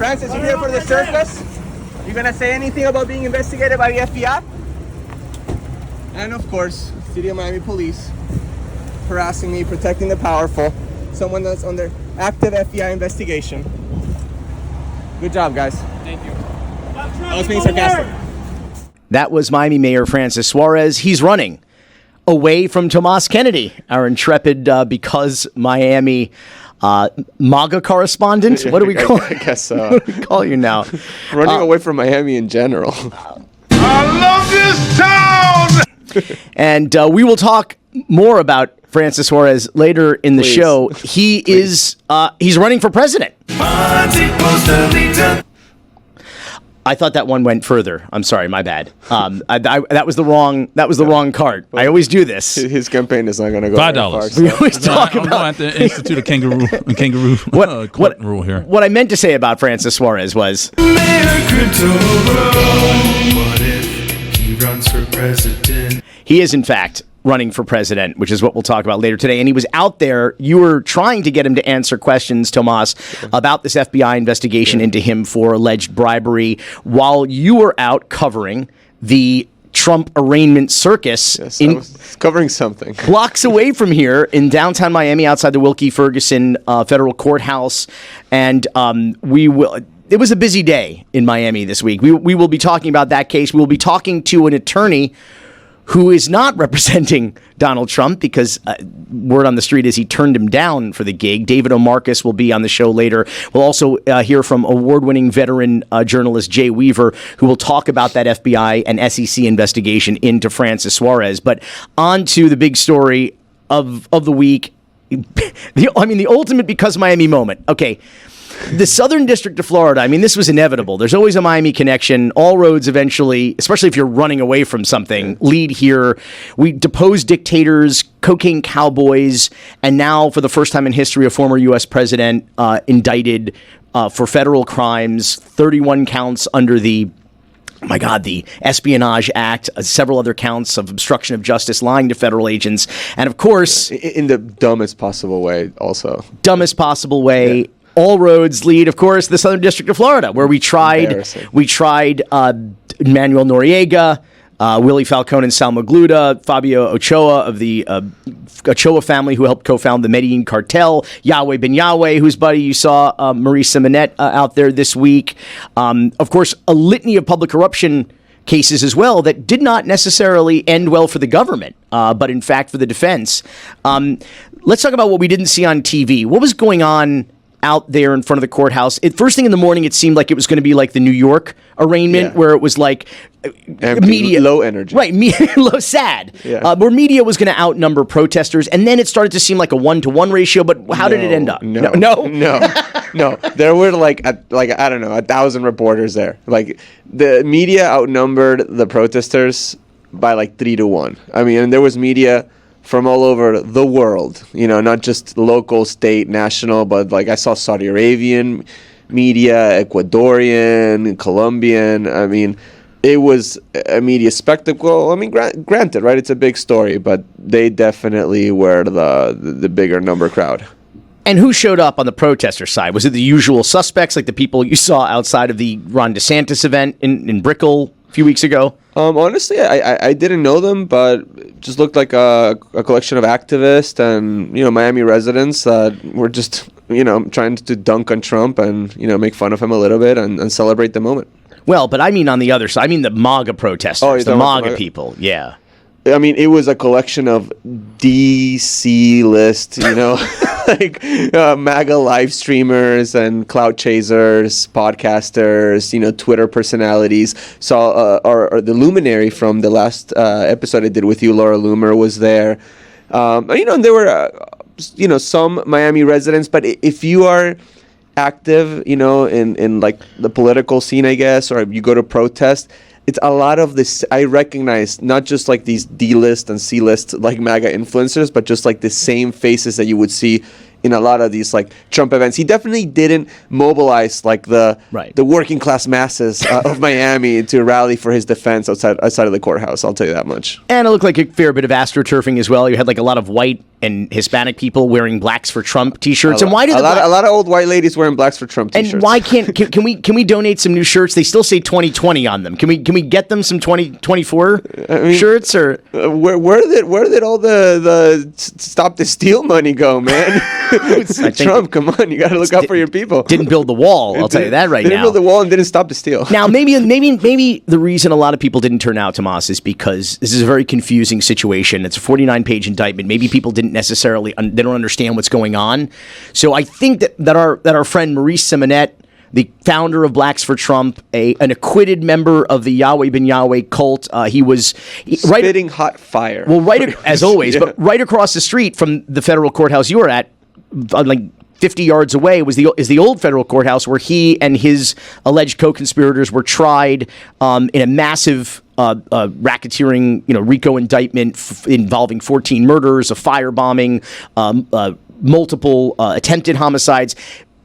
Francis, you here for the circus? You gonna say anything about being investigated by the FBI? And of course, City of Miami Police harassing me, protecting the powerful. Someone that's under active FBI investigation. Good job, guys. Thank you. I was being sarcastic. That was Miami Mayor Francis Suarez. He's running away from Tomas Kennedy, our intrepid Because Miami MAGA correspondent. What do we call I guess so. What do we call you now? Running away from Miami in general. I love this town! And we will talk more about Francis Suarez later in the show. He's running for president. I thought that one went further. I'm sorry, my bad. That was the wrong card. I always do this. His campaign is not going to go $5. We always talk about. I'm going to institute a kangaroo court rule here. What I meant to say about Francis Suarez was. What if he runs for president? He is, in fact, running for president, which is what we'll talk about later today. And he was out there. You were trying to get him to answer questions, Tomas, about this FBI investigation into him for alleged bribery while you were out covering the Trump arraignment circus. Yes, I was covering something. Blocks away from here in downtown Miami outside the Wilkie Ferguson federal courthouse. And it was a busy day in Miami this week. We will be talking about that case. We will be talking to an attorney who is not representing Donald Trump because word on the street is he turned him down for the gig. David O'Marcus will be on the show later. We'll also hear from award-winning veteran journalist Jay Weaver, who will talk about that FBI and SEC investigation into Francis Suarez. But on to the big story of the week. The ultimate Because Miami moment. Okay. The Southern District of Florida, this was inevitable. There's always a Miami connection. All roads eventually, especially if you're running away from something, lead here. We deposed dictators, cocaine cowboys, and now, for the first time in history, a former U.S. president indicted for federal crimes, 31 counts under the Espionage Act, several other counts of obstruction of justice, lying to federal agents, and of course... In the dumbest possible way, also. Dumbest possible way. Yeah. All roads lead, of course, the Southern District of Florida, where we tried Manuel Noriega, Willie Falcone and Salma Gluda, Fabio Ochoa of the Ochoa family, who helped co-found the Medellin cartel, Yahweh Ben Yahweh, whose buddy you saw, Marie Simonet, out there this week. Of course, a litany of public corruption cases as well that did not necessarily end well for the government, but in fact for the defense. Let's talk about what we didn't see on TV. What was going on out there in front of the courthouse? First thing in the morning, it seemed like it was going to be like the New York arraignment, where it was like media, low energy, right? Sad. Yeah. Where media was going to outnumber protesters, and then it started to seem like a 1-to-1 ratio. But how did it end up? No. There were like I don't know, 1,000 reporters there. Like the media outnumbered the protesters by like 3-to-1. And there was media from all over the world, not just local, state, national, but like I saw Saudi Arabian media, Ecuadorian, Colombian. It was a media spectacle. Granted, right? It's a big story, but they definitely were the bigger number crowd. And who showed up on the protester side? Was it the usual suspects, like the people you saw outside of the Ron DeSantis event in Brickell a few weeks ago? Honestly, I didn't know them, but it just looked like a collection of activists and, Miami residents that were just, trying to dunk on Trump and, make fun of him a little bit and celebrate the moment. Well, but on the other side, the MAGA protesters, the MAGA people, yeah. It was a collection of DC list, like MAGA live streamers and clout chasers, podcasters, Twitter personalities. Or the luminary from the last episode I did with you, Laura Loomer, was there. And there were, some Miami residents. But if you are active, in like the political scene, I guess, or you go to protest, it's a lot of this. I recognize not just like these D-list and C-list like MAGA influencers, but just like the same faces that you would see in a lot of these like Trump events. He definitely didn't mobilize like the working class masses of Miami to rally for his defense outside of the courthouse. I'll tell you that much. And it looked like a fair bit of astroturfing as well. You had like a lot of white and Hispanic people wearing Blacks for Trump T-shirts. And why did a lot of old white ladies wearing Blacks for Trump T-shirts? And why can we donate some new shirts? They still say 2020 on them. Can we get them some 2024 shirts or where did all the stop the steal money go, man? Trump, come on, you got to look out for your people. Didn't build the wall. I'll tell you that right now. Didn't build the wall and didn't stop the steal. Now maybe the reason a lot of people didn't turn out, Tomas, is because this is a very confusing situation. It's a 49-page indictment. Maybe people didn't necessarily they don't understand what's going on. So I think that our friend Maurice Simonet, the founder of Blacks for Trump, an acquitted member of the Yahweh Ben Yahweh cult, he was spitting hot fire. Well, as always, but right across the street from the federal courthouse you were at, like 50 yards away, is the old federal courthouse where he and his alleged co-conspirators were tried in a massive racketeering, RICO indictment involving 14 murders, a firebombing, multiple attempted homicides.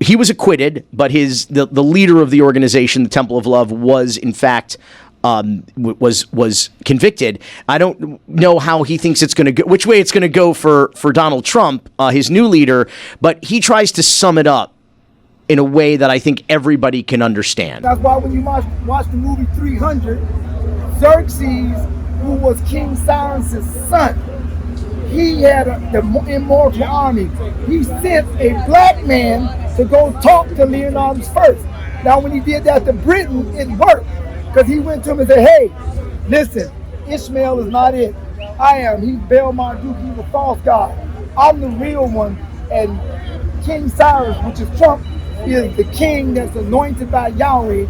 He was acquitted, but the leader of the organization, the Temple of Love, was in fact was convicted. I don't know how he thinks it's going to go, which way it's going to go for Donald Trump, his new leader, but he tries to sum it up in a way that I think everybody can understand. That's why when you watch the movie 300, Xerxes, who was King Cyrus's son, he had the immortal army. He sent a black man to go talk to Leonidas first. Now, when he did that to Britain, it worked. Because he went to him and said, hey, listen, Ishmael is not it. I am. He's Baal Marduk. He's a false god. I'm the real one. And King Cyrus, which is Trump, is the king that's anointed by Yahweh.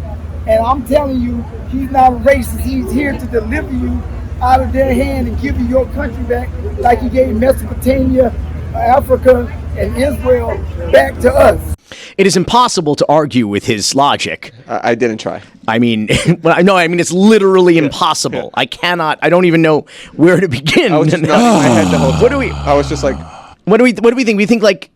And I'm telling you, he's not a racist. He's here to deliver you out of their hand and give you your country back like he gave Mesopotamia, Africa, and Israel back to us. It is impossible to argue with his logic. I didn't try. I mean, it's literally impossible. I don't even know where to begin. I was just nodding my head the whole time. I was just like, what do we think? We think like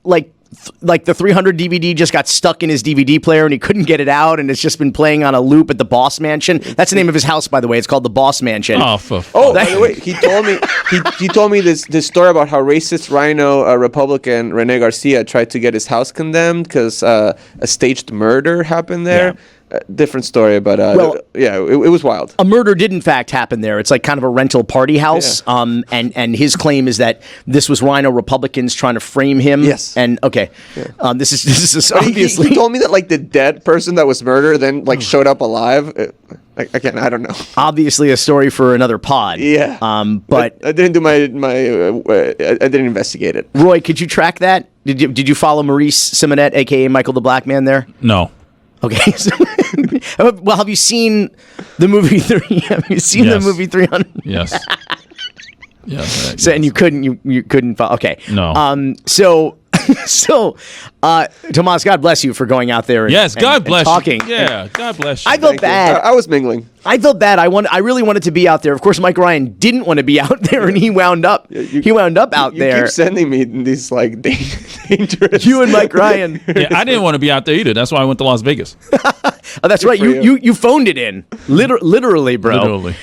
the 300 DVD just got stuck in his DVD player and he couldn't get it out, and it's just been playing on a loop at the Boss Mansion. That's the name of his house, by the way. It's called the Boss Mansion. By the way, he told me this story about how racist Rhino Republican Rene Garcia tried to get his house condemned because a staged murder happened there. Yeah. Different story, but it was wild. A murder did in fact happen there. It's like kind of a rental party house. Yeah. And his claim is that this was Rhino Republicans trying to frame him. Yes. And okay, yeah. This is obviously. He told me that like the dead person that was murdered then like showed up alive. Again, I don't know. Obviously, a story for another pod. Yeah. But I didn't do I didn't investigate it. Roy, could you track that? Did you follow Maurice Simonet, aka Michael the Black Man, there? No. Okay. So, well, have you seen the movie 3? Have you seen the movie 300? Yes. Yes. So, and you couldn't follow. Okay. No. So, Tomas, God bless you for going out there. God bless talking. You. Yeah, God bless you. I felt bad. I was mingling. I felt bad. I really wanted to be out there. Of course, Mike Ryan didn't want to be out there, and he wound up. He wound up out there. You keep sending me these like dangerous. You and Mike Ryan. Yeah, I didn't want to be out there either. That's why I went to Las Vegas. Oh, that's right. You phoned it in, literally, bro. Literally.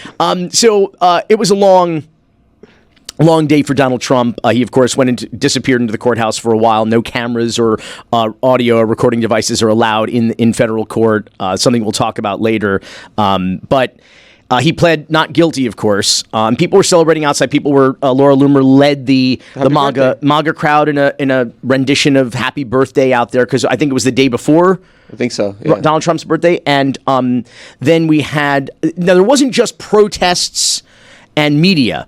So it was a long day for Donald Trump. He, of course, disappeared into the courthouse for a while. No cameras or audio or recording devices are allowed in federal court. Something we'll talk about later. But he pled not guilty, of course. People were celebrating outside. People were. Laura Loomer led the MAGA crowd in a rendition of "Happy Birthday" out there because I think it was the day before. I think so. Yeah. Donald Trump's birthday, and then we had. Now there wasn't just protests and media.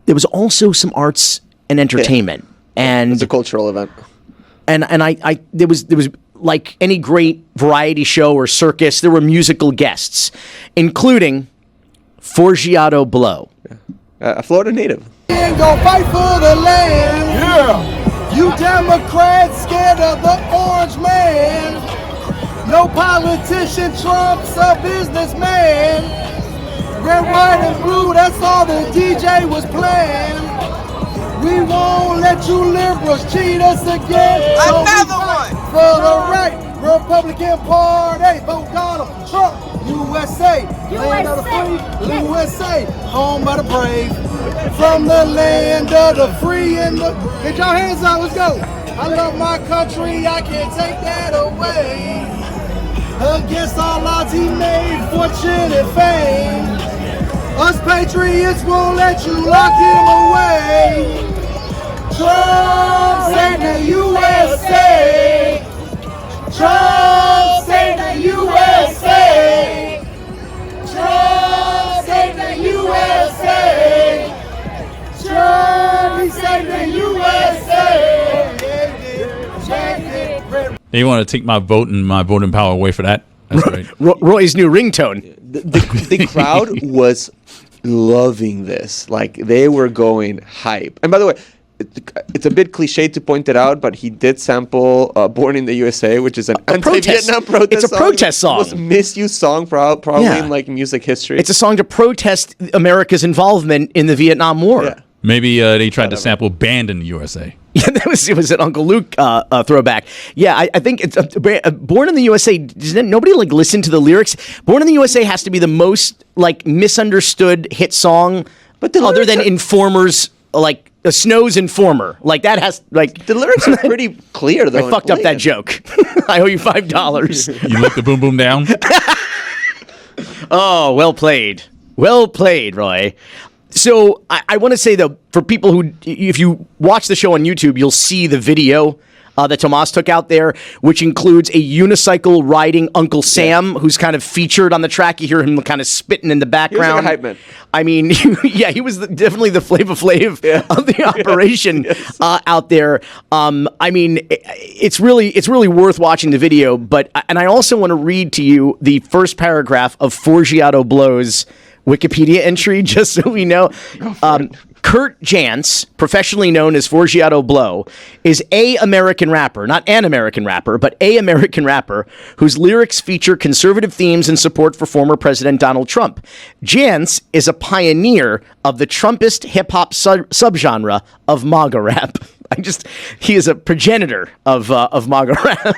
There was also some arts and entertainment, and it's a cultural event. And there was like any great variety show or circus. There were musical guests, including Forgiato Blow, a Florida native. And go fight for the land. Yeah. You Democrats scared of the orange man. No politician, Trump's a businessman. Red, white, and blue, that's all the DJ was playing. We won't let you liberals cheat us again. So Another we fight one. for the right Republican Party. Vote Donald Trump. USA, land of the free. USA, home of the brave. From the land of the free and the. Get your hands up. Let's go. I love my country. I can't take that away. Against all odds, he made fortune and fame. Us patriots won't let you lock him away. Trump saved the USA. Trump saved the USA. Trump saved the USA. Trump, he saved the USA. They want to take my vote and my voting power away for that. That's right. Roy's new ringtone. The crowd was loving this. Like, they were going hype. And by the way, it's a bit cliche to point it out, but he did sample "Born in the USA," which is an anti-Vietnam protest. It's a protest song. The most misused song probably in like music history. It's a song to protest America's involvement in the Vietnam War. Yeah. Maybe they tried to sample "Banned in the USA." Yeah, it was an Uncle Luke throwback. Yeah, I think it's "Born in the USA." Doesn't nobody like listen to the lyrics? "Born in the USA" has to be the most like misunderstood hit song, But the other lyrics than are- Informer's like Snow's Informer. Like that has like The lyrics are pretty clear though. I fucked up that joke. I owe you $5. You let the boom boom down. Oh, well played. Well played, Roy. So I want to say, though, for people who, if you watch the show on YouTube, you'll see the video that Tomas took out there, which includes a unicycle riding Uncle Sam, who's kind of featured on the track. You hear him kind of spitting in the background. He was like a hype man. I mean, yeah, he was definitely the Flava Flav of the operation out there. I mean, it's really worth watching the video. And I also want to read to you the first paragraph of Forgiato Blow's Wikipedia entry, just so we know. Kurt Jantz, professionally known as Forgiato Blow, is a American rapper, not an American rapper, but a American rapper whose lyrics feature conservative themes and support for former President Donald Trump. Jantz is a pioneer of the Trumpist hip-hop subgenre of MAGA rap. He is a progenitor of MAGA rap.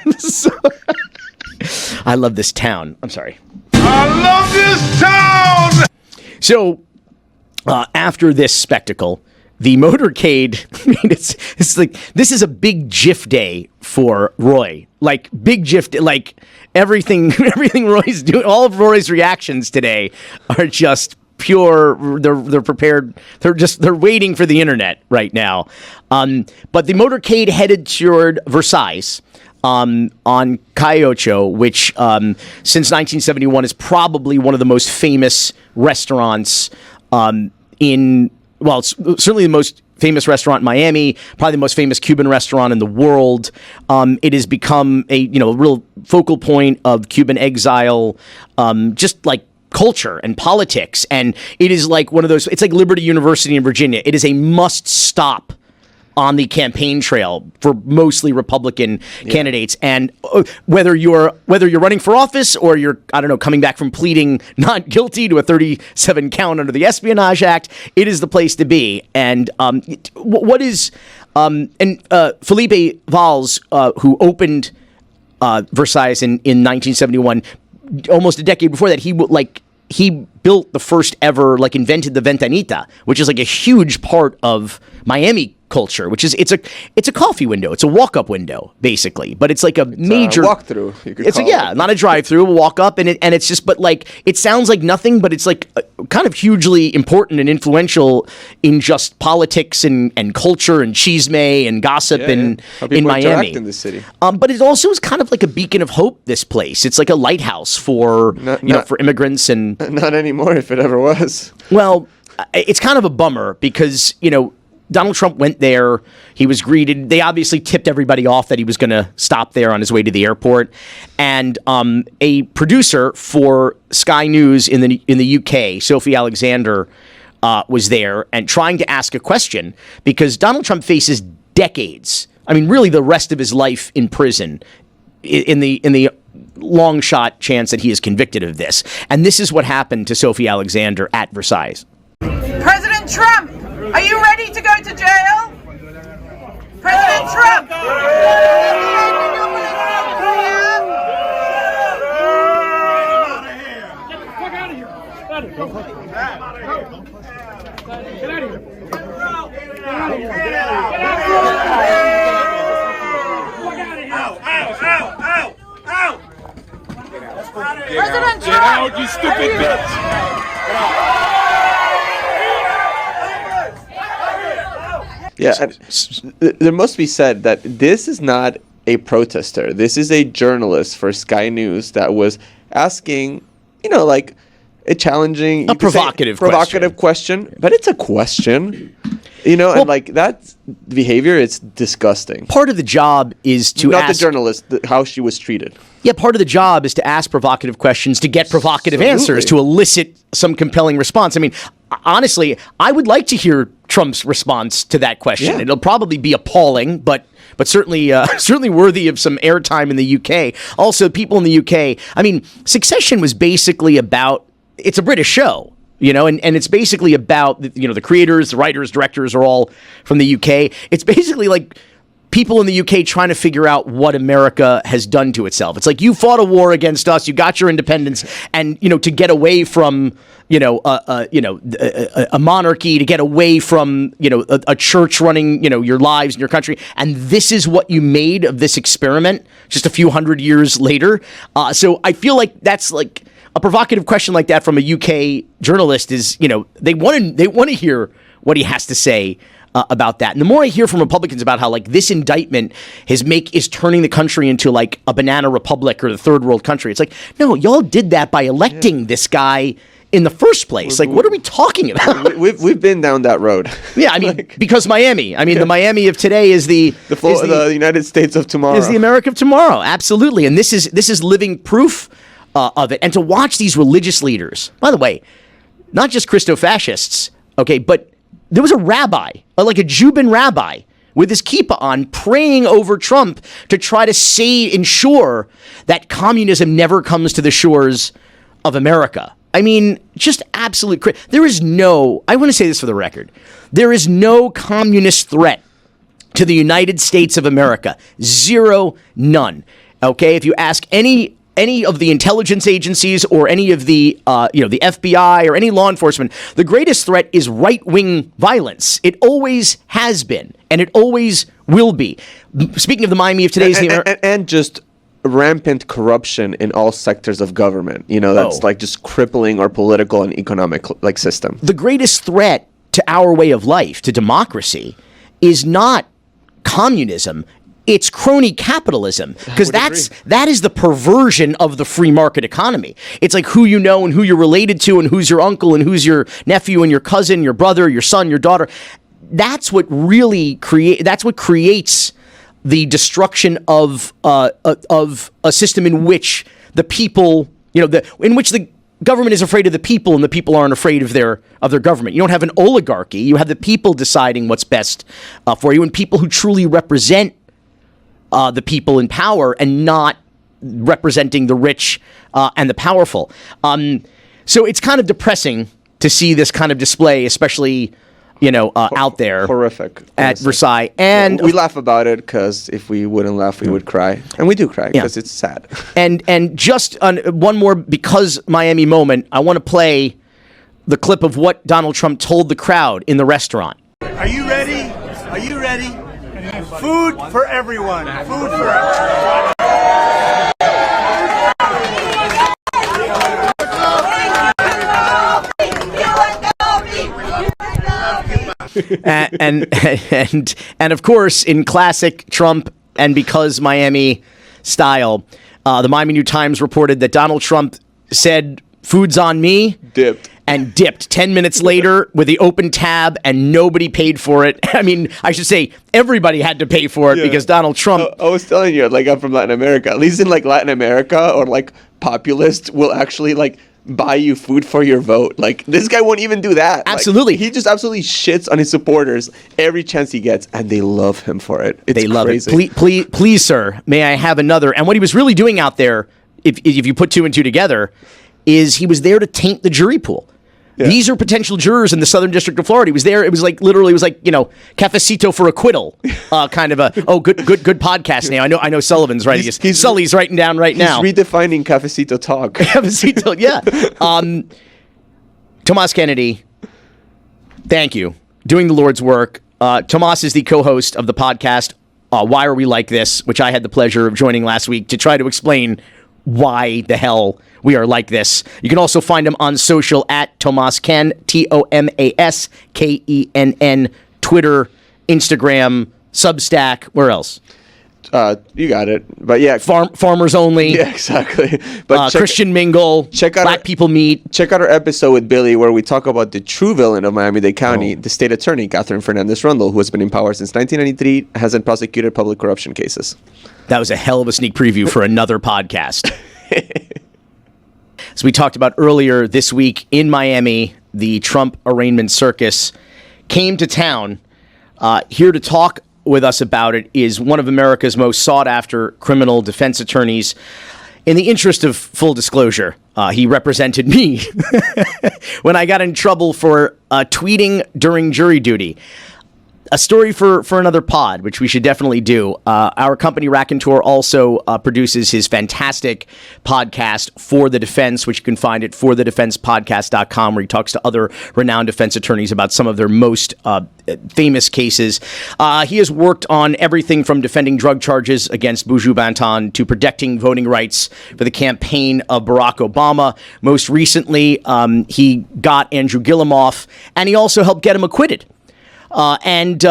I love this town. I'm sorry. I love this town! So, after this spectacle, the motorcade, I mean, it's like, this is a big GIF day for Roy. Like, big GIF day, like, everything Roy's doing, all of Roy's reactions today are just pure, they're prepared, they're waiting for the internet right now. But the motorcade headed toward Versailles, on Calle Ocho, which since 1971 is probably one of the most famous restaurants it's certainly the most famous restaurant in Miami, probably the most famous Cuban restaurant in the world. It has become a real focal point of Cuban exile, just like culture and politics, and it is like one of those. It's like Liberty University in Virginia. It is a must stop on the campaign trail for mostly Republican candidates, and whether you're running for office or you're coming back from pleading not guilty to a 37 count under the Espionage Act, it is the place to be. And Felipe Valls, who opened Versailles in 1971, almost a decade before that, he built the first ever, invented the ventanita, which is like a huge part of Miami culture, which is it's a coffee window, it's a walk-up window basically, but it's like a major walk-through. It's not a drive-through, a walk-up, and it's just, but it sounds like nothing, but it's kind of hugely important and influential in just politics and culture and chisme and gossip in Miami, in the city. But it also is kind of like a beacon of hope. This place, it's like a lighthouse for for immigrants, and not anymore if it ever was. Well, it's kind of a bummer because Donald Trump went there. He was greeted. They obviously tipped everybody off that he was going to stop there on his way to the airport. And a producer for Sky News in the UK, Sophie Alexander, was there and trying to ask a question because Donald Trump faces decades. I mean, really, the rest of his life in prison. In the long shot chance that he is convicted of this. And this is what happened to Sophie Alexander at Versailles. President Trump, are you ready to go to jail? President Trump! President Trump! Get out, you stupid bitch! Yeah, and there must be said that this is not a protester. This is a journalist for Sky News that was asking, like a challenging, provocative question. But it's a question, and like that behavior, it's disgusting. Part of the job is to not ask the journalist how she was treated. Yeah, part of the job is to ask provocative questions, to get provocative answers, to elicit some compelling response. I mean, honestly, I would like to hear Trump's response to that question. Yeah. It'll probably be appalling, but certainly certainly worthy of some airtime in the UK. Also, people in the UK, I mean, Succession was basically about, it's a British show, and it's basically about, the creators, the writers, directors are all from the UK. It's basically like people in the UK trying to figure out what America has done to itself. It's like, you fought a war against us, you got your independence, and to get away from a monarchy, to get away from a church running your lives and your country, and this is what you made of this experiment just a few hundred years later. So I feel like that's like a provocative question like that from a UK journalist is they want to hear what he has to say about that. And the more I hear from Republicans about how like this indictment is turning the country into like a banana republic or the third world country, it's like, no, y'all did that by electing this guy in the first place. Like, what are we talking about? We've been down that road. Yeah, I mean, because Miami. I mean, the Miami of today is the United States of tomorrow. Is the America of tomorrow. Absolutely. And this is living proof of it. And to watch these religious leaders, by the way, not just Christo-fascists, okay, but there was a rabbi, like a Cuban rabbi, with his kippah on, praying over Trump to try to ensure that communism never comes to the shores of America. I mean, just absolute there is no, I want to say this for the record, there is no communist threat to the United States of America. Zero, none. Okay, if you ask any of the intelligence agencies or any of the the FBI or any law enforcement, the greatest threat is right-wing violence. It always has been, and it always will be. Speaking of the Miami of today's... And just rampant corruption in all sectors of government. That's like just crippling our political and economic system. The greatest threat to our way of life, to democracy, is not communism. It's crony capitalism, because that is the perversion of the free market economy. It's like who you know and who you're related to and who's your uncle and who's your nephew and your cousin, your brother, your son, your daughter. That's what creates the destruction of a system in which the people, in which the government is afraid of the people and the people aren't afraid of their government. You don't have an oligarchy. You have the people deciding what's best for you, and people who truly represent the people in power and not representing the rich and the powerful. So it's kind of depressing to see this kind of display, especially, out there. Horrific. At Versailles. And we laugh about it because if we wouldn't laugh, we would cry. And we do cry because it's sad. And just one more because Miami moment, I want to play the clip of what Donald Trump told the crowd in the restaurant. Are you ready? Are you ready? Food for everyone. Food for everyone. and of course, in classic Trump and because Miami style, the Miami New Times reported that Donald Trump said, "Food's on me." Dipped 10 minutes later with the open tab, and nobody paid for it. I mean, I should say everybody had to pay for it because Donald Trump... I was telling you, I'm from Latin America. At least in Latin America, or populists will actually buy you food for your vote. This guy won't even do that. Absolutely. He just absolutely shits on his supporters every chance he gets, and they love him for it. They love it. Please, sir, may I have another? And what he was really doing out there, if you put two and two together, is he was there to taint the jury pool. These are potential jurors in the Southern District of Florida. He was there. It was like cafecito for acquittal, kind of a good podcast name. I know Sullivan's writing. Sully's writing down right now. He's redefining cafecito talk. Cafecito, yeah. Tomas Kennedy, thank you. Doing the Lord's work. Tomas is the co-host of the podcast Why Are We Like This, which I had the pleasure of joining last week to try to explain why the hell we are like this. You can also find him on social at Tomas Ken, TomasKenn, Twitter, Instagram, Substack. Where else? You got it. But yeah, Farmers Only. Yeah, exactly. But Christian Mingle. Check out Black People Meet. Check out our episode with Billy where we talk about the true villain of Miami-Dade County, the state attorney, Catherine Fernandez-Rundle, who has been in power since 1993, hasn't prosecuted public corruption cases. That was a hell of a sneak preview for another podcast. As we talked about earlier this week in Miami, the Trump arraignment circus came to town. Here to talk with us about it is one of America's most sought-after criminal defense attorneys. In the interest of full disclosure, he represented me when I got in trouble for tweeting during jury duty. A story for another pod, which we should definitely do. Our company, Raconteur, also produces his fantastic podcast, For the Defense, which you can find at forthedefensepodcast.com, where he talks to other renowned defense attorneys about some of their most famous cases. He has worked on everything from defending drug charges against Buju Banton to protecting voting rights for the campaign of Barack Obama. Most recently, he got Andrew Gillum off, and he also helped get him acquitted. And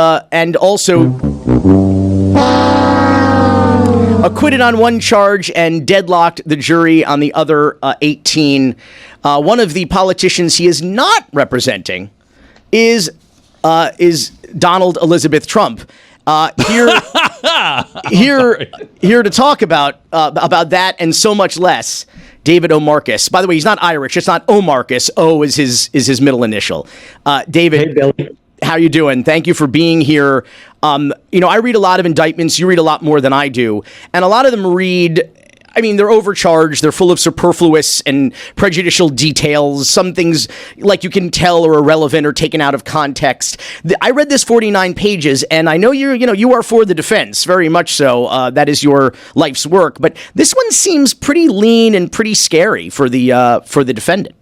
also acquitted on one charge and deadlocked the jury on the other 18. One of the politicians he is not representing is Donald Elizabeth Trump. Here to talk about that and so much less. David O. Marcus. By the way, he's not Irish. It's not O. Marcus. O is his middle initial. David. Hey, Billy. How you doing? Thank you for being here. I read a lot of indictments. You read a lot more than I do. And a lot of them they're overcharged. They're full of superfluous and prejudicial details. Some things, like you can tell, are irrelevant or taken out of context. I read this 49 pages, and I know you are for the defense, very much so. That is your life's work. But this one seems pretty lean and pretty scary for the defendant.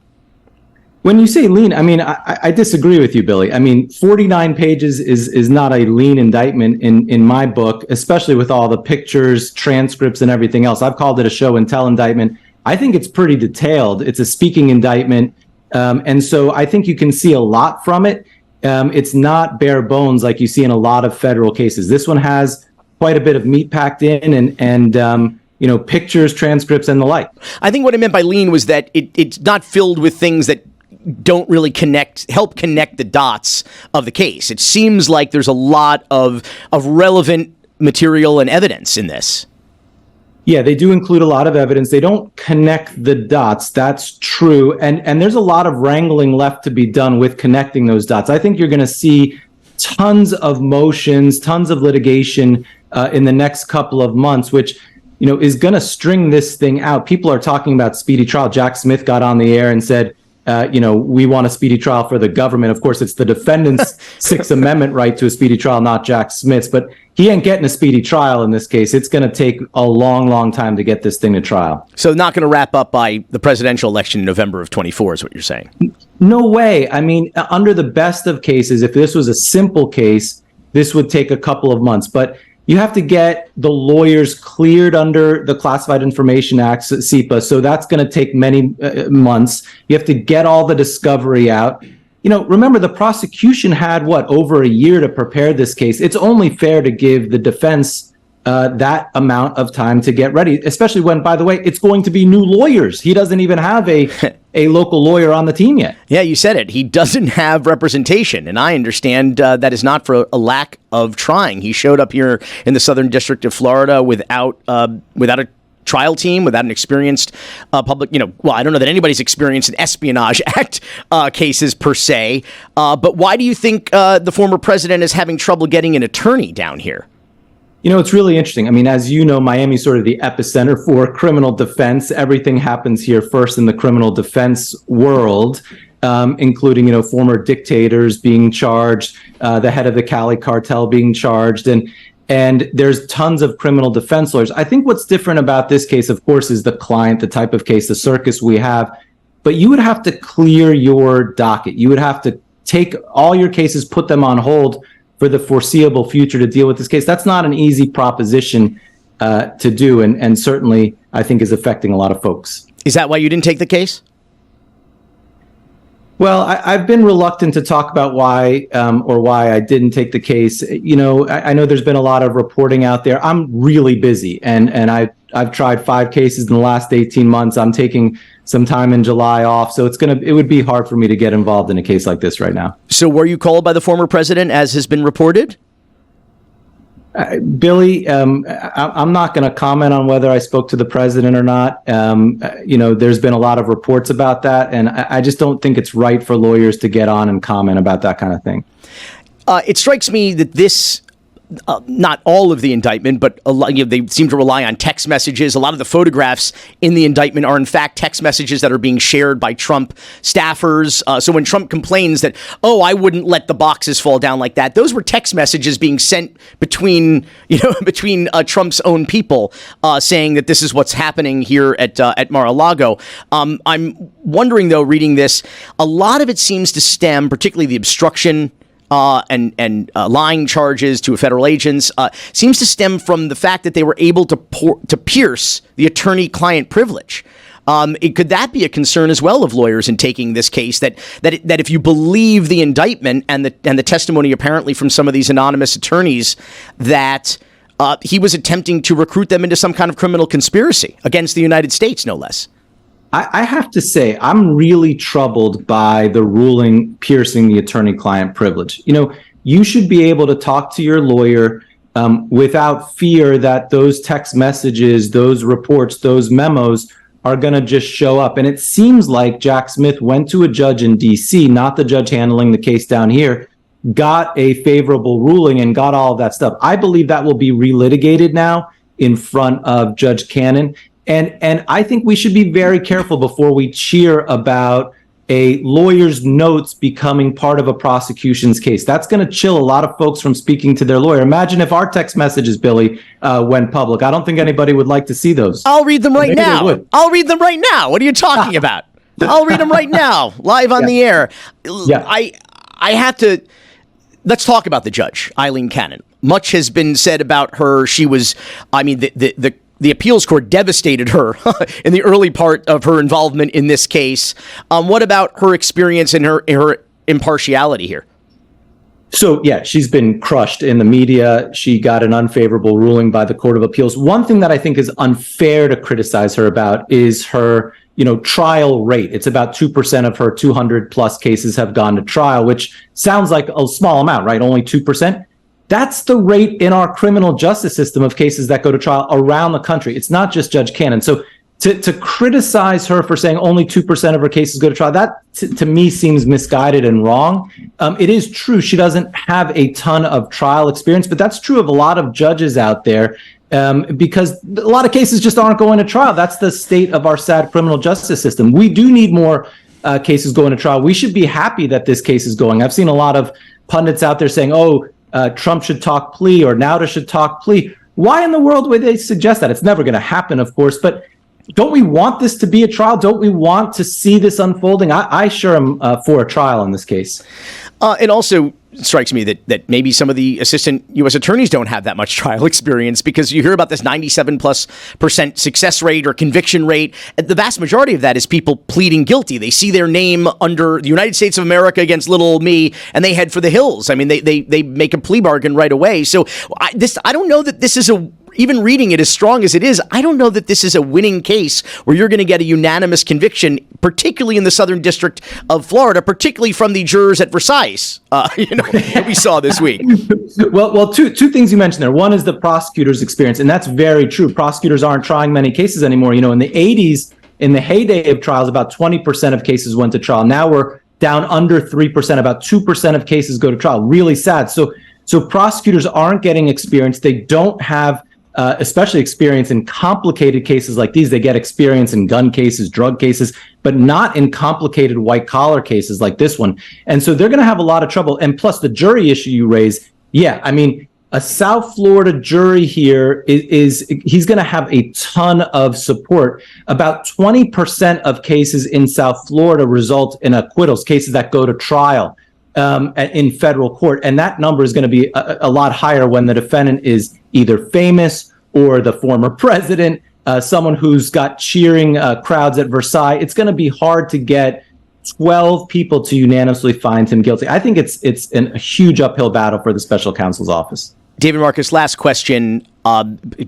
When you say lean, I disagree with you, Billy. 49 pages is not a lean indictment in my book, especially with all the pictures, transcripts, and everything else. I've called it a show and tell indictment. I think it's pretty detailed. It's a speaking indictment. And so I think you can see a lot from it. It's not bare bones like you see in a lot of federal cases. This one has quite a bit of meat packed in and pictures, transcripts, and the like. I think what I meant by lean was that it's not filled with things that don't really help connect the dots of the case. It seems like there's a lot of relevant material and evidence in this. Yeah, they do include a lot of evidence. They don't connect the dots. That's true. And there's a lot of wrangling left to be done with connecting those dots. I think you're going to see tons of motions, tons of litigation in the next couple of months, which is going to string this thing out. People are talking about speedy trial. Jack Smith got on the air and said, we want a speedy trial for the government. Of course, it's the defendant's Sixth Amendment right to a speedy trial, not Jack Smith's. But he ain't getting a speedy trial in this case. It's going to take a long, long time to get this thing to trial. So not going to wrap up by the presidential election in November of 24 is what you're saying? No way. Under the best of cases, if this was a simple case, this would take a couple of months. But you have to get the lawyers cleared under the Classified Information Act, CIPA. So that's going to take many months. You have to get all the discovery out. Remember, the prosecution had, over a year to prepare this case. It's only fair to give the defense that amount of time to get ready, especially when, by the way, it's going to be new lawyers. He doesn't even have a local lawyer on the team yet. Yeah, you said it. He doesn't have representation, and I understand that is not for a lack of trying. He showed up here in the Southern District of Florida without a trial team, without an experienced public, I don't know that anybody's experienced in Espionage Act cases per se, but why do you think the former president is having trouble getting an attorney down here? It's really interesting. As you know, Miami's sort of the epicenter for criminal defense. Everything happens here first in the criminal defense world. including, former dictators being charged, the head of the Cali cartel being charged, and there's tons of criminal defense lawyers. I think what's different about this case, of course, is the client, the type of case, the circus we have. But you would have to clear your docket. You would have to take all your cases, put them on hold for the foreseeable future to deal with this case. That's not an easy proposition to do, and certainly I think is affecting a lot of folks. Is that why you didn't take the case? Well, I've been reluctant to talk about why I didn't take the case. I know there's been a lot of reporting out there. I'm really busy, and I've tried 5 cases in the last 18 months. I'm taking some time in July off, so it would be hard for me to get involved in a case like this right now. So were you called by the former president, as has been reported? Billy, I'm not going to comment on whether I spoke to the president or not. There's been a lot of reports about that, and I just don't think it's right for lawyers to get on and comment about that kind of thing. It strikes me that this, not all of the indictment, but a lot, they seem to rely on text messages. A lot of the photographs in the indictment are, in fact, text messages that are being shared by Trump staffers. So when Trump complains that, I wouldn't let the boxes fall down like that, those were text messages being sent between Trump's own people, saying that this is what's happening here at Mar-a-Lago. I'm wondering, though, reading this, a lot of it seems to stem, particularly the obstruction and lying charges to federal agents, seems to stem from the fact that they were able to pierce the attorney-client privilege. Could that be a concern as well of lawyers in taking this case? That if you believe the indictment and the testimony apparently from some of these anonymous attorneys, that he was attempting to recruit them into some kind of criminal conspiracy against the United States, no less. I have to say, I'm really troubled by the ruling piercing the attorney-client privilege. You should be able to talk to your lawyer without fear that those text messages, those reports, those memos are going to just show up. And it seems like Jack Smith went to a judge in D.C., not the judge handling the case down here, got a favorable ruling and got all of that stuff. I believe that will be relitigated now in front of Judge Cannon. And I think we should be very careful before we cheer about a lawyer's notes becoming part of a prosecution's case. That's going to chill a lot of folks from speaking to their lawyer. Imagine if our text messages, Billy, went public. I don't think anybody would like to see those. I'll read them right now. I'll read them right now. What are you talking about? I'll read them right now, live on the air. Yeah. I have to... Let's talk about the judge, Eileen Cannon. Much has been said about her. She was, the appeals court devastated her in the early part of her involvement in this case. What about her experience and her impartiality here? So, yeah, she's been crushed in the media. She got an unfavorable ruling by the Court of Appeals. One thing that I think is unfair to criticize her about is her, trial rate. It's about 2% of her 200 plus cases have gone to trial, which sounds like a small amount, right? Only 2%. That's the rate in our criminal justice system of cases that go to trial around the country. It's not just Judge Cannon. So to criticize her for saying only 2% of her cases go to trial, that to me seems misguided and wrong. It is true she doesn't have a ton of trial experience, but that's true of a lot of judges out there because a lot of cases just aren't going to trial. That's the state of our sad criminal justice system. We do need more cases going to trial. We should be happy that this case is going. I've seen a lot of pundits out there saying, Trump should talk plea or Nauta should talk plea. Why in the world would they suggest that? It's never going to happen, of course, but don't we want this to be a trial? Don't we want to see this unfolding? I sure am for a trial in this case. It also strikes me that maybe some of the assistant U.S. attorneys don't have that much trial experience, because you hear about this 97+% success rate or conviction rate. The vast majority of that is people pleading guilty. They see their name under the United States of America against little old me, and they head for the hills. I mean, they make a plea bargain right away. So I don't know that this is even reading it as strong as it is, I don't know that this is a winning case where you're going to get a unanimous conviction, particularly in the Southern District of Florida, particularly from the jurors at Versailles, that we saw this week. Well, two things you mentioned there. One is the prosecutor's experience, and that's very true. Prosecutors aren't trying many cases anymore. In the 80s, in the heyday of trials, about 20% of cases went to trial. Now we're down under 3%. About 2% of cases go to trial. Really sad. So prosecutors aren't getting experience. They don't have especially experience in complicated cases like these. They get experience in gun cases, drug cases, but not in complicated white-collar cases like this one. And so they're going to have a lot of trouble. And plus, the jury issue you raise, yeah, I mean, a South Florida jury here he's going to have a ton of support. About 20% of cases in South Florida result in acquittals, cases that go to trial in federal court. And that number is going to be a lot higher when the defendant is either famous or the former president, someone who's got cheering crowds at Versailles. It's going to be hard to get 12 people to unanimously find him guilty. I think it's a huge uphill battle for the special counsel's office. David Marcus, last question,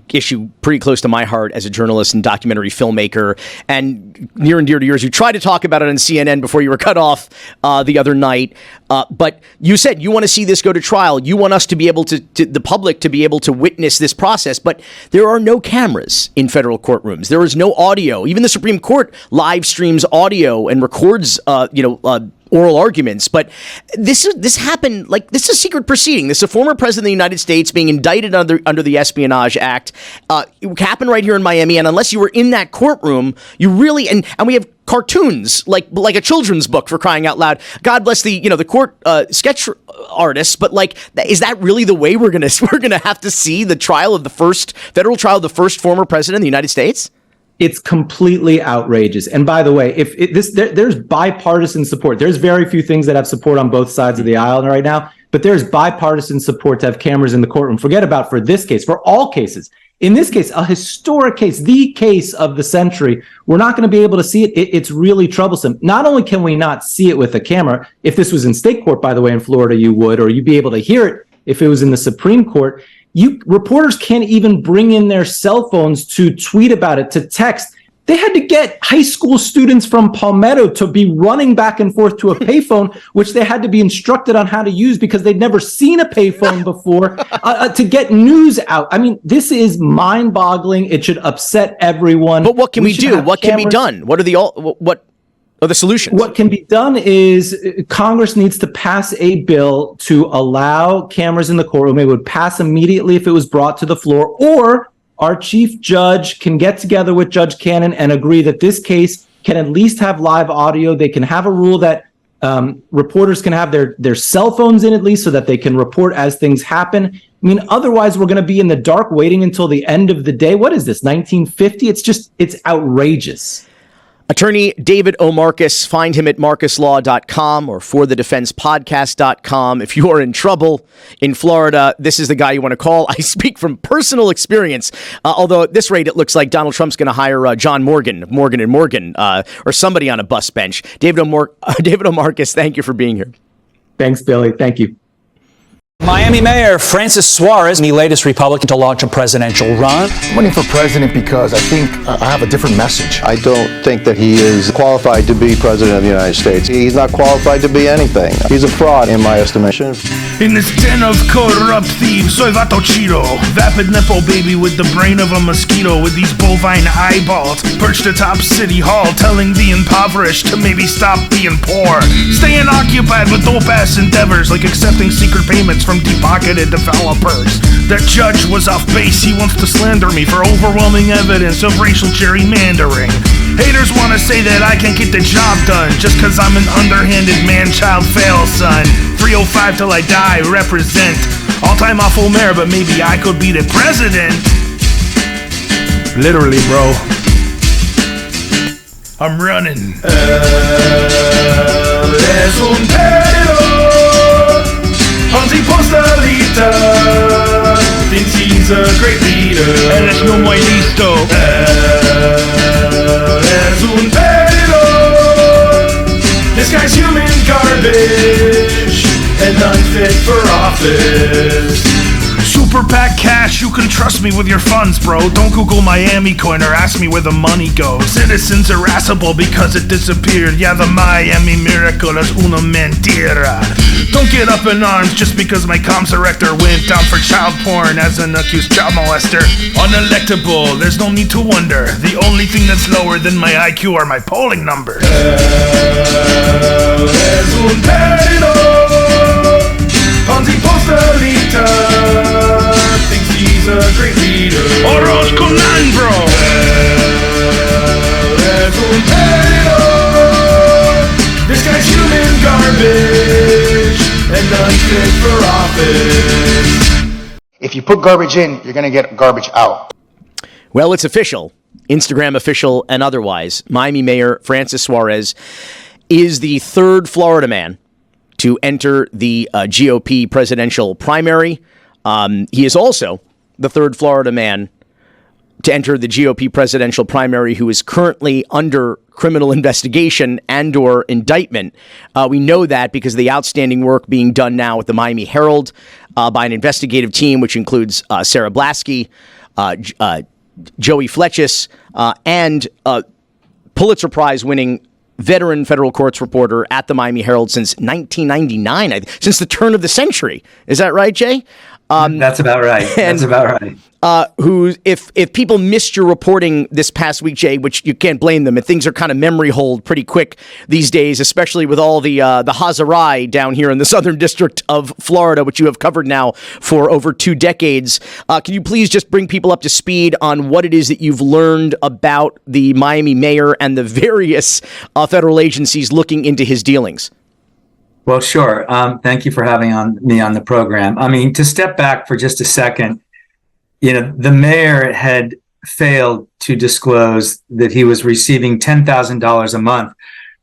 issue pretty close to my heart as a journalist and documentary filmmaker, and near and dear to yours. You tried to talk about it on CNN before you were cut off the other night, but you said you want to see this go to trial. You want us to be able to the public to be able to witness this process, but there are no cameras in federal courtrooms. There is no audio. Even the Supreme Court live streams audio and records, oral arguments, but this happened this is a secret proceeding. This is a former president of the United States being indicted under the Espionage Act. It happened right here in Miami, and unless you were in that courtroom, you really and we have cartoons like a children's book, for crying out loud. God bless the court sketch artists, but is that really the way we're gonna have to see the trial of the first federal trial of the first former president of the United States? It's completely outrageous. And by the way, there's bipartisan support. There's very few things that have support on both sides of the aisle right now, but there's bipartisan support to have cameras in the courtroom. Forget about for this case, for all cases. In this case, a historic case, the case of the century, we're not going to be able to see it. It's really troublesome. Not only can we not see it with a camera, if this was in state court, by the way, in Florida, you would, or you'd be able to hear it if it was in the Supreme Court. Reporters can't even bring in their cell phones to tweet about it, to text. They had to get high school students from Palmetto to be running back and forth to a payphone, which they had to be instructed on how to use because they'd never seen a payphone before, to get news out. I mean, this is mind-boggling. It should upset everyone. But what can we do? What can be done? What are the solutions? What can be done is Congress needs to pass a bill to allow cameras in the courtroom. It would pass immediately if it was brought to the floor, or our chief judge can get together with Judge Cannon and agree that this case can at least have live audio. They can have a rule that reporters can have their cell phones in at least so that they can report as things happen. I mean, otherwise we're going to be in the dark waiting until the end of the day. What is this, 1950? It's outrageous. Attorney David O. Marcus, find him at marcuslaw.com or forthedefensepodcast.com. If you are in trouble in Florida, this is the guy you want to call. I speak from personal experience, although at this rate, it looks like Donald Trump's going to hire John Morgan & Morgan, or somebody on a bus bench. David O. Marcus, thank you for being here. Thanks, Billy. Thank you. Miami Mayor Francis Suarez, the latest Republican to launch a presidential run. I'm running for president because I think I have a different message. I don't think that he is qualified to be president of the United States. He's not qualified to be anything. He's a fraud, in my estimation. In this den of corrupt thieves, soy vato chido. Vapid nipple baby with the brain of a mosquito, with these bovine eyeballs perched atop City Hall, telling the impoverished to maybe stop being poor. Staying occupied with dope-ass endeavors, like accepting secret payments from deep-pocketed developers. That judge was off base. He wants to slander me for overwhelming evidence of racial gerrymandering. Haters want to say that I can't get the job done just cause I'm an underhanded man-child fail son. 305 till I die, represent. All-time awful mayor, but maybe I could be the president. Literally, bro. I'm running. Es un pedo. Ponzi Postalita thinks he's a great leader. Eres no muy listo. Es un pedo. This guy's human garbage and unfit for office. Super PAC cash, you can trust me with your funds, bro. Don't Google Miami coin or ask me where the money goes. Citizens irascible because it disappeared. Yeah, the Miami miracle is una mentira. Don't get up in arms just because my comms director went down for child porn as an accused child molester. Unelectable, there's no need to wonder. The only thing that's lower than my IQ are my polling numbers. Es un pedo. Ponzi Postalita thinks he's a great leader. hater. Oros con bro. This guy's human garbage and unfit for office. If you put garbage in, you're going to get garbage out. Well, it's official, Instagram official and otherwise. Miami Mayor Francis Suarez is the third Florida man to enter the GOP presidential primary. He is also the third Florida man to enter the GOP presidential primary who is currently under criminal investigation and or indictment. We know that because of the outstanding work being done now with the Miami Herald by an investigative team, which includes Sarah Blasky, Joey Fletchis, and Pulitzer Prize winning veteran federal courts reporter at the Miami Herald since 1999, since the turn of the century. Is that right, Jay? That's about right. That's about right. Who, if people missed your reporting this past week, Jay, which you can't blame them, and things are kind of memory hold pretty quick these days, especially with all the Hazarai down here in the Southern District of Florida, which you have covered now for over 2 decades. Can you please just bring people up to speed on what it is that you've learned about the Miami mayor and the various federal agencies looking into his dealings? Well, sure. Thank you for having me on the program. I mean, to step back for just a second, the mayor had failed to disclose that he was receiving $10,000 a month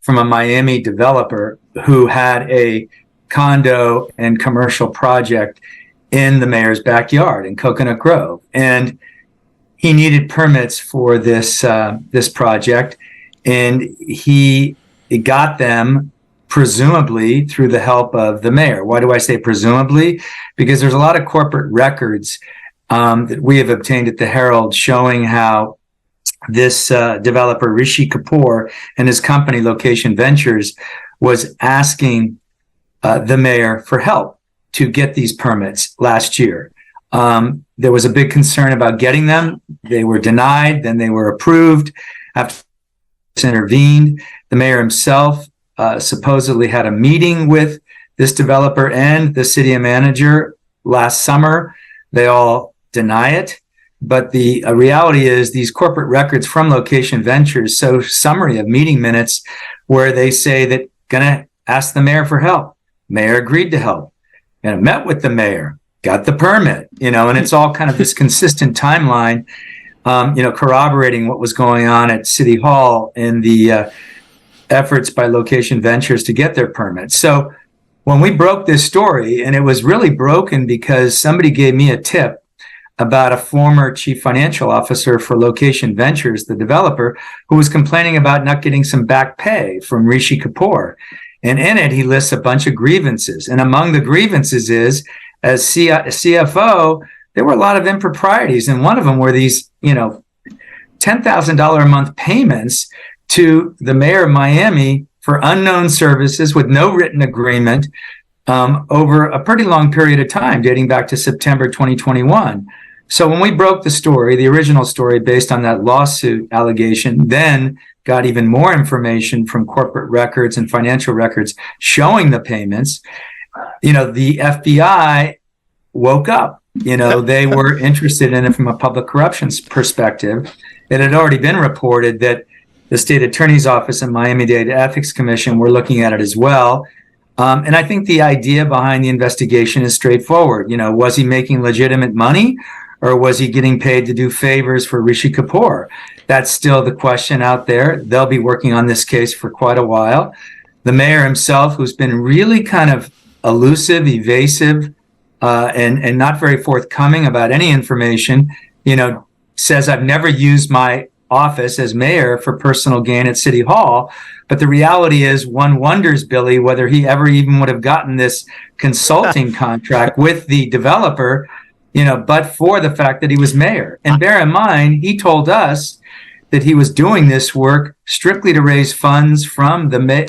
from a Miami developer who had a condo and commercial project in the mayor's backyard in Coconut Grove. And he needed permits for this project, and he got them presumably through the help of the mayor. Why do I say presumably? Because there's a lot of corporate records that we have obtained at the Herald showing how this developer, Rishi Kapoor, and his company, Location Ventures, was asking the mayor for help to get these permits last year. There was a big concern about getting them. They were denied, then they were approved. After intervened, the mayor himself supposedly had a meeting with this developer and the city manager last summer. They all deny it. But the reality is these corporate records from Location Ventures show summary of meeting minutes where they say that gonna ask the mayor for help. Mayor agreed to help and met with the mayor, got the permit, and it's all kind of this consistent timeline, corroborating what was going on at City Hall in the efforts by Location Ventures to get their permits. So when we broke this story, and it was really broken because somebody gave me a tip about a former chief financial officer for Location Ventures, the developer, who was complaining about not getting some back pay from Rishi Kapoor. And in it, he lists a bunch of grievances. And among the grievances is, as CFO, there were a lot of improprieties. And one of them were these, $10,000 a month payments to the mayor of Miami for unknown services with no written agreement over a pretty long period of time, dating back to September 2021. So when we broke the story, the original story based on that lawsuit allegation, then got even more information from corporate records and financial records showing the payments, the FBI woke up. They were interested in it from a public corruption perspective. It had already been reported that the state attorney's office and Miami-Dade Ethics Commission were looking at it as well. And I think the idea behind the investigation is straightforward. Was he making legitimate money, or was he getting paid to do favors for Rishi Kapoor? That's still the question out there. They'll be working on this case for quite a while. The mayor himself, who's been really kind of elusive, evasive, and not very forthcoming about any information, says, I've never used my office as mayor for personal gain at City Hall. But the reality is, one wonders, Billy, whether he ever even would have gotten this consulting contract with the developer, but for the fact that he was mayor. And bear in mind, he told us that he was doing this work strictly to raise funds from investors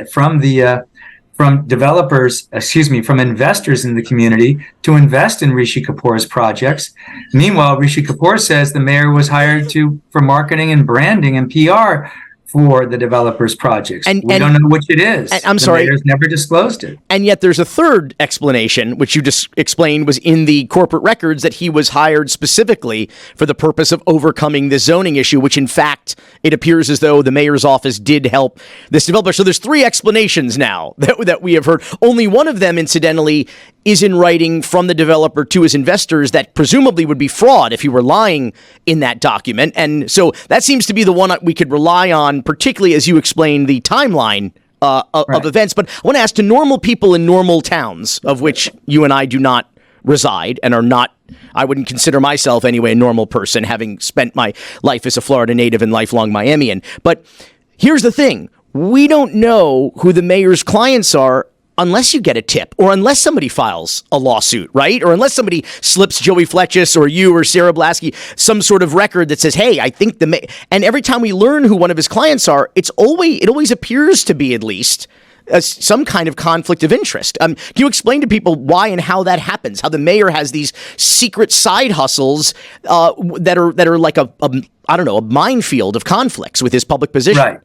in the community to invest in Rishi Kapoor's projects. Meanwhile, Rishi Kapoor says the mayor was hired for marketing and branding and PR for the developer's projects. We don't know which it is. I'm sorry. The mayor's never disclosed it. And yet there's a third explanation, which you just explained was in the corporate records, that he was hired specifically for the purpose of overcoming this zoning issue, which in fact, it appears as though the mayor's office did help this developer. So there's three explanations now that we have heard. Only one of them, incidentally, is in writing from the developer to his investors that presumably would be fraud if he were lying in that document. And so that seems to be the one we could rely on, particularly as you explain the timeline of events. But I want to ask, to normal people in normal towns, of which you and I do not reside and are not, I wouldn't consider myself anyway a normal person, having spent my life as a Florida native and lifelong Miamian. But here's the thing. We don't know who the mayor's clients are unless you get a tip, or unless somebody files a lawsuit, right? Or unless somebody slips Joey Fletchis or you or Sarah Blasky some sort of record that says, hey, I think and every time we learn who one of his clients are, it always appears to be at least some kind of conflict of interest. Can you explain to people why and how that happens? How the mayor has these secret side hustles that are like a minefield of conflicts with his public position? Right.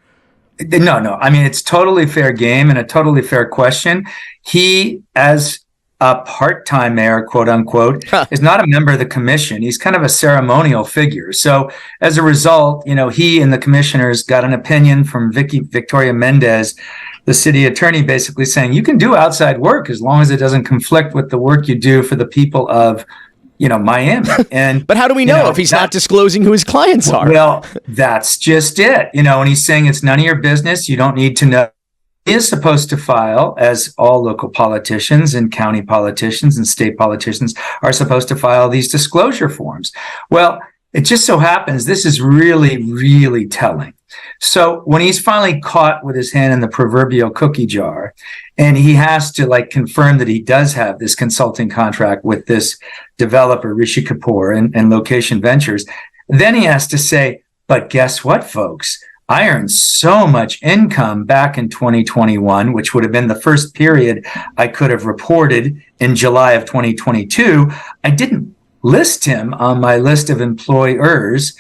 No. I mean, it's totally fair game and a totally fair question. He, as a part-time mayor, quote unquote, is not a member of the commission. He's kind of a ceremonial figure. So as a result, he and the commissioners got an opinion from Victoria Mendez, the city attorney, basically saying you can do outside work as long as it doesn't conflict with the work you do for the people of Miami. And but how do we know if he's not disclosing who his clients are? Well, that's just it. And he's saying it's none of your business. You don't need to know. He is supposed to file, as all local politicians and county politicians and state politicians are supposed to file, these disclosure forms. Well, it just so happens this is really, really telling. So when he's finally caught with his hand in the proverbial cookie jar, and he has to confirm that he does have this consulting contract with this developer, Rishi Kapoor and Location Ventures, then he has to say, but guess what, folks? I earned so much income back in 2021, which would have been the first period I could have reported in July of 2022. I didn't list him on my list of employers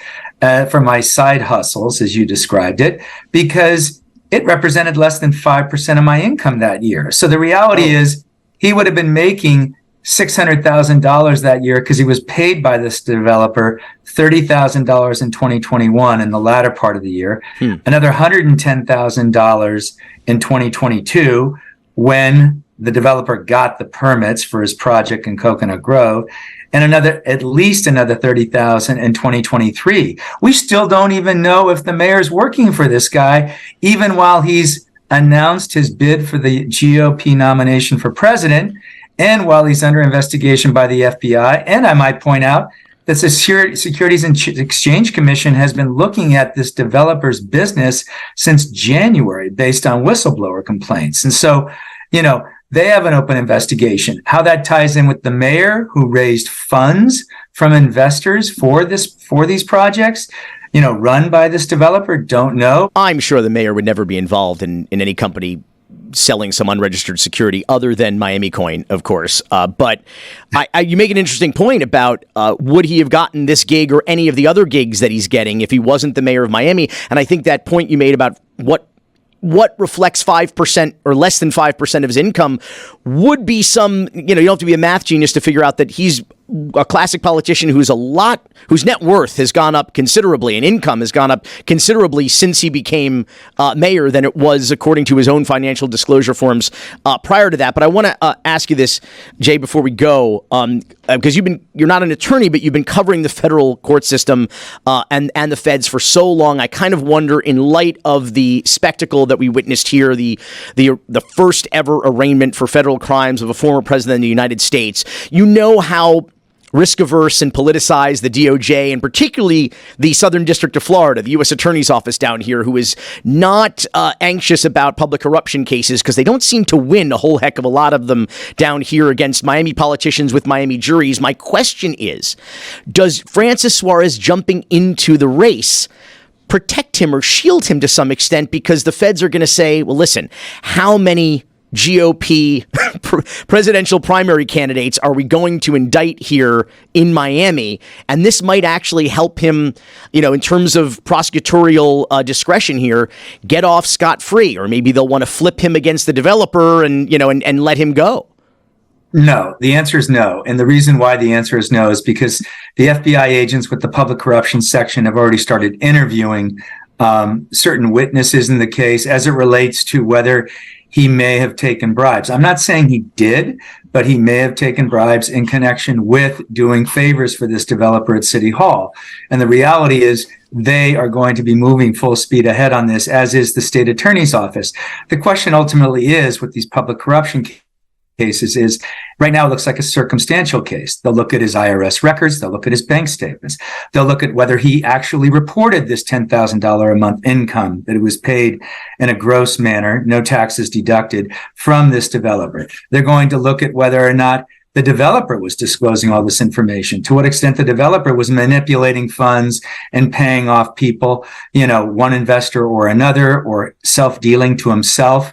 for my side hustles, as you described it, because it represented less than 5% of my income that year. So the reality is he would have been making $600,000 that year because he was paid by this developer $30,000 in 2021 in the latter part of the year, another $110,000 in 2022 when the developer got the permits for his project in Coconut Grove, and at least another $30,000 in 2023. We still don't even know if the mayor's working for this guy, even while he's announced his bid for the GOP nomination for president, and while he's under investigation by the FBI. And I might point out that the Securities and Exchange Commission has been looking at this developer's business since January based on whistleblower complaints. And so, they have an open investigation. How that ties in with the mayor who raised funds from investors for these projects, run by this developer, don't know. I'm sure the mayor would never be involved in any company selling some unregistered security other than Miami Coin, of course. But you make an interesting point about would he have gotten this gig or any of the other gigs that he's getting if he wasn't the mayor of Miami? And I think that point you made about what reflects 5% or less than 5% of his income would be some, you don't have to be a math genius to figure out that he's a classic politician whose net worth has gone up considerably and income has gone up considerably since he became mayor than it was according to his own financial disclosure forms prior to that. But I want to ask you this, Jay, before we go, because you're not an attorney, but you've been covering the federal court system and the feds for so long. I kind of wonder, in light of the spectacle that we witnessed here, the first ever arraignment for federal crimes of a former president of the United States, how risk-averse and politicized the DOJ, and particularly the Southern District of Florida, the U.S. Attorney's Office down here, who is not anxious about public corruption cases because they don't seem to win a whole heck of a lot of them down here against Miami politicians with Miami juries. My question is, does Francis Suarez jumping into the race protect him or shield him to some extent? Because the feds are going to say, well, listen, how many GOP presidential primary candidates are we going to indict here in Miami? And this might actually help him, in terms of prosecutorial discretion here, get off scot-free. Or maybe they'll want to flip him against the developer and let him go. No, the answer is no. And the reason why the answer is no is because the FBI agents with the public corruption section have already started interviewing certain witnesses in the case as it relates to whether he may have taken bribes. I'm not saying he did, but he may have taken bribes in connection with doing favors for this developer at City Hall. And the reality is they are going to be moving full speed ahead on this, as is the state attorney's office. The question ultimately is, with these public corruption cases, is right now it looks like a circumstantial case. They'll look at his IRS records. They'll look at his bank statements. They'll look at whether he actually reported this $10,000 a month income that it was paid in a gross manner, no taxes deducted, from this developer. They're going to look at whether or not the developer was disclosing all this information, to what extent the developer was manipulating funds and paying off people, one investor or another, or self-dealing to himself,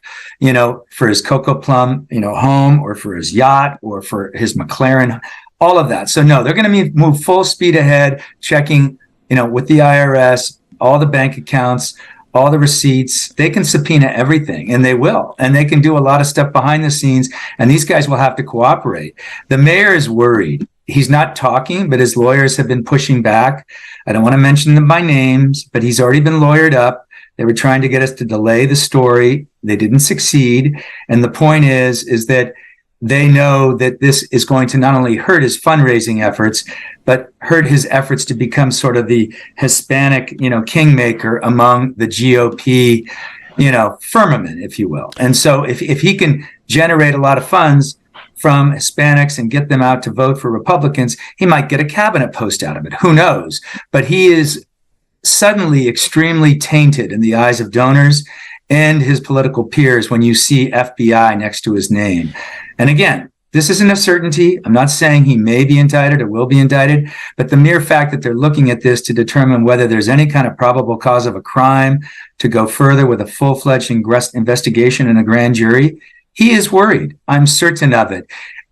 for his Cocoa Plum, home, or for his yacht, or for his McLaren, all of that. So no, they're going to move full speed ahead, checking, with the IRS, all the bank accounts, all the receipts. They can subpoena everything, and they will. And they can do a lot of stuff behind the scenes, and these guys will have to cooperate. The mayor is worried. He's not talking, but his lawyers have been pushing back. I don't want to mention them by names, but he's already been lawyered up. They were trying to get us to delay the story. They didn't succeed. And the point is that they know that this is going to not only hurt his fundraising efforts, but hurt his efforts to become sort of the Hispanic, kingmaker among the GOP, firmament, if you will. And so if he can generate a lot of funds from Hispanics and get them out to vote for Republicans, he might get a cabinet post out of it. Who knows? But he is suddenly extremely tainted in the eyes of donors and his political peers when you see FBI next to his name. And again, this isn't a certainty. I'm not saying he may be indicted or will be indicted, but the mere fact that they're looking at this to determine whether there's any kind of probable cause of a crime to go further with a full-fledged investigation in a grand jury, he is worried. I'm certain of it.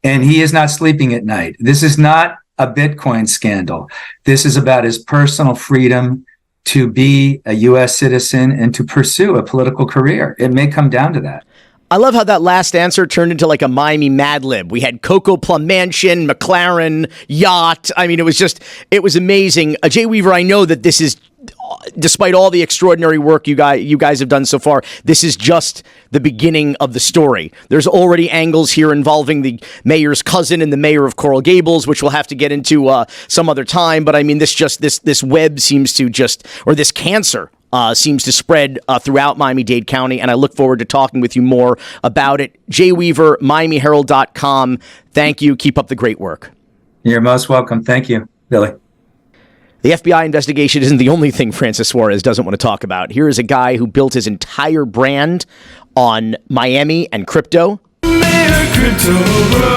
And he is not sleeping at night. This is not a Bitcoin scandal. This is about his personal freedom to be a U.S. citizen and to pursue a political career. It may come down to that. I love how that last answer turned into like a Miami Mad Lib. We had Cocoa Plum Mansion, McLaren, yacht. I mean, it was amazing. Jay Weaver, I know that this is, despite all the extraordinary work you guys have done so far, this is just the beginning of the story. There's already angles here involving the mayor's cousin and the mayor of Coral Gables, which we'll have to get into some other time. But I mean, this web seems to this cancer seems to spread throughout Miami-Dade County, and I look forward to talking with you more about it. Jay Weaver, MiamiHerald.com. Thank you. Keep up the great work. You're most welcome. Thank you, Billy. The FBI investigation isn't the only thing Francis Suarez doesn't want to talk about. Here is a guy who built his entire brand on Miami and crypto. Mayor Crypto Bro.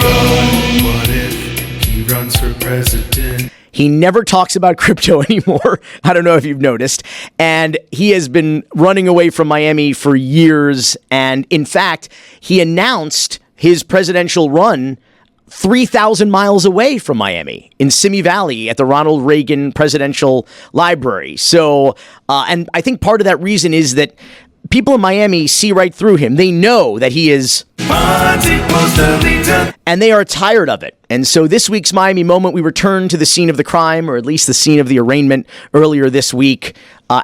What if he runs for president? He never talks about crypto anymore. I don't know if you've noticed. And he has been running away from Miami for years. And in fact, he announced his presidential run 3,000 miles away from Miami in Simi Valley at the Ronald Reagan Presidential Library. So, and I think part of that reason is that people in Miami see right through him. They know that he is, and they are tired of it. And so this week's Miami Moment, we return to the scene of the crime, or at least the scene of the arraignment earlier this week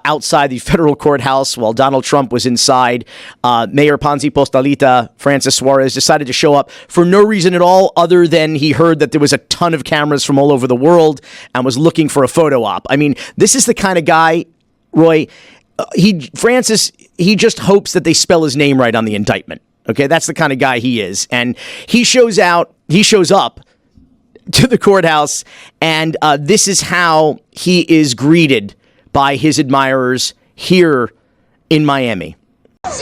outside the federal courthouse while Donald Trump was inside. Mayor Pansi Postalita, Francis Suarez, decided to show up for no reason at all other than he heard that there was a ton of cameras from all over the world and was looking for a photo op. I mean, this is the kind of guy, Roy, Francis just hopes that they spell his name right on the indictment. Okay, that's the kind of guy he is. And he shows up to the courthouse, and this is how he is greeted by his admirers here in Miami. Oh,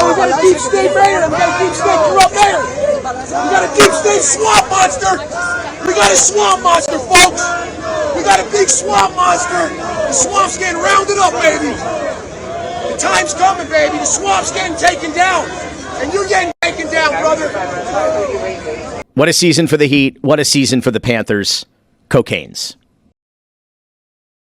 we got a deep state mayor. We got a deep state corrupt mayor. We got a deep state swamp monster. We got a swamp monster, folks. We got a big swamp monster. The swamp's getting rounded up, baby. The time's coming, baby. The swamp's getting taken down. And you're getting taken down, brother. What a season for the Heat. What a season for the Panthers. Cocaine's.